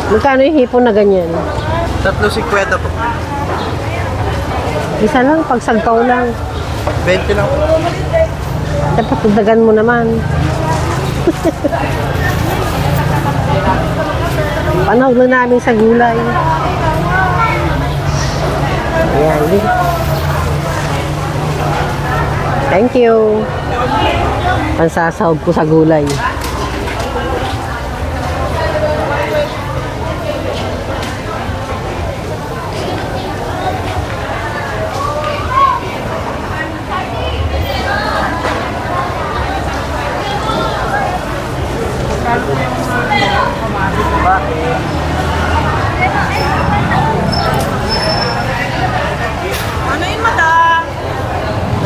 Magkano yung hipon na ganyan? 3.50 po. Isa lang, pag sagkaw lang. 20 lang po. Dapat tudagan mo naman. Panahog na namin sa gulay. Ayan. Thank you. Pansasahog ko sa gulay. Ano yun, madam?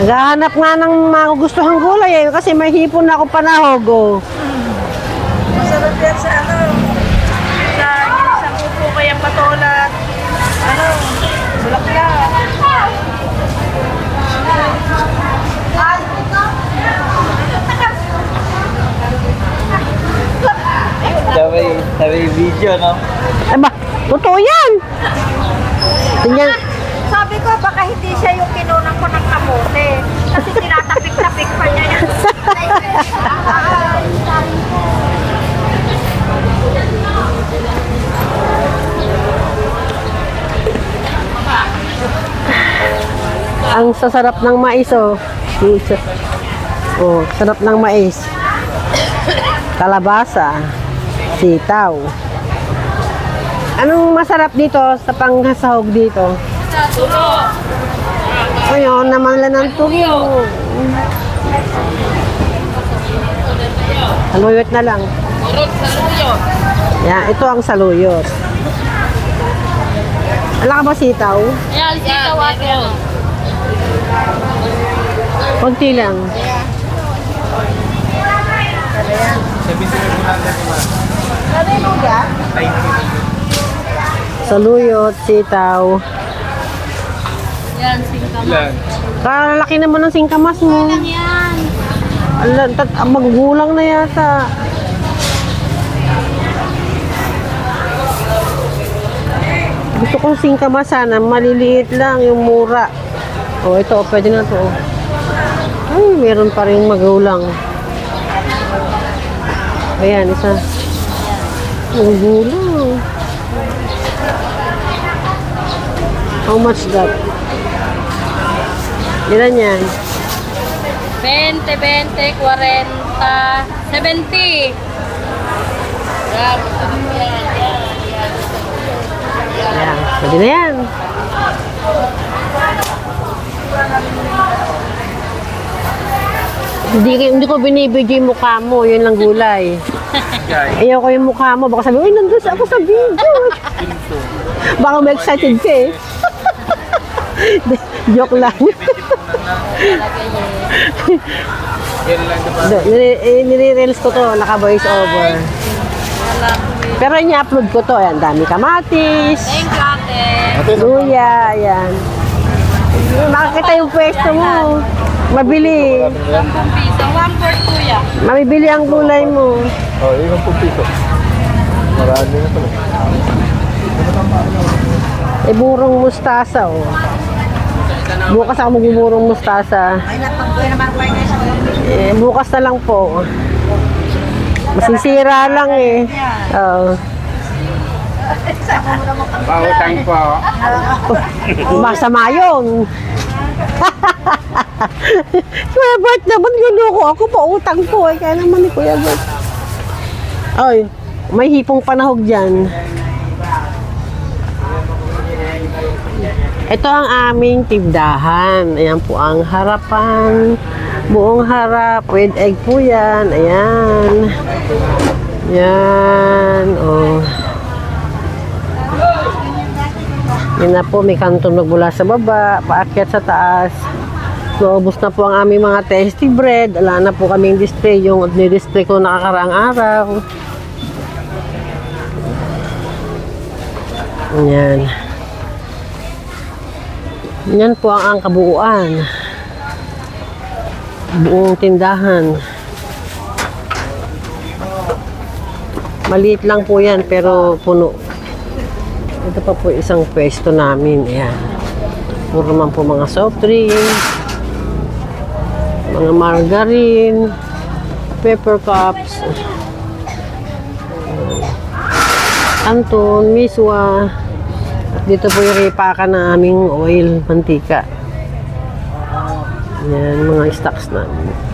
Naghahanap nga ng magugustuhang gulay kasi may hipon na ako panahog. Oh. Masarap yan sa ano, sa upo kaya patola. Ano, bulaklak. Sabi video, no? Ay ba? Totoo yan! Tingnan. Sabi ko, baka hindi siya yung kinunan ko ng kamote. Kasi tinatapik-tapik pa niya yan. Ang sasarap ng mais, oh. Oh, sarap ng mais. Kalabasa. Sitaw. Anong masarap dito sa panghasahog dito? Tulo. Ayun, naman lang ng tuyo. Saluyot na lang. Urot sa luyo. Yan, ito ang saluyot. Wala ka ba sitaw? Ayan, sitaw ate. Kunti lang. Saluyot, sitaw. Yan, singkamas. Kalalaki naman ng singkamas mo. Yan. Magugulang na yata. Gusto kong singkamas sana, maliliit lang, yung mura. Oh, ito, pwede na to. Ay, meron pa rin magulang. Ayan, isa. Magugulang. How much that? Ilan yan? 20, 20, 40, 70. Yan. Ayan, pwede na yan. Hindi ko binibidyo yung mukha mo, yun lang gulay. Ayoko yung mukha mo, baka sabi, uy, nandun ako sa video. Baka may excited ka eh. Joke lang. Nire-reels ko to, naka-voice over. Pero ini-upload ko to, ayan, dami kamatis. Thank you, ate. Luya, ayan. Makakita yung pwesto mo. Mabili. 10 piso. 1/4 kuya. Mabibili ang gulay mo. Oh, 10 piso. Marami na pala. Eh, burong mustasa, oh. Bukas ako magbuburong mustasa. Eh, bukas na lang po. Masisira lang eh. Oo. Pautang po. Masama yun. Kuya Bert, naman ginoko ako pa utang po eh. Kaya naman ni Kuya Bert. Ay, may hipong panahog dyan. Ito ang aming tindahan. Ayan po ang harapan. Buong harap. With egg po yan. Ayan. Yan. Oh. Yan na po. May kanton magmula sa baba. Paakyat sa taas. Naubos na po ang aming mga tasty bread. Wala na po kaming display. Yung ni-display ko nakakaraang araw. Yan. Yan po ang kabuuan. Buong tindahan. Maliit lang po yan, pero puno. Ito pa po isang pwesto namin. Ayan. Puro man po mga soft drinks, mga margarine, pepper cups, Anton, Miswa. At dito po yung ripakan ng aming oil, mantika. Yan, mga stocks namin.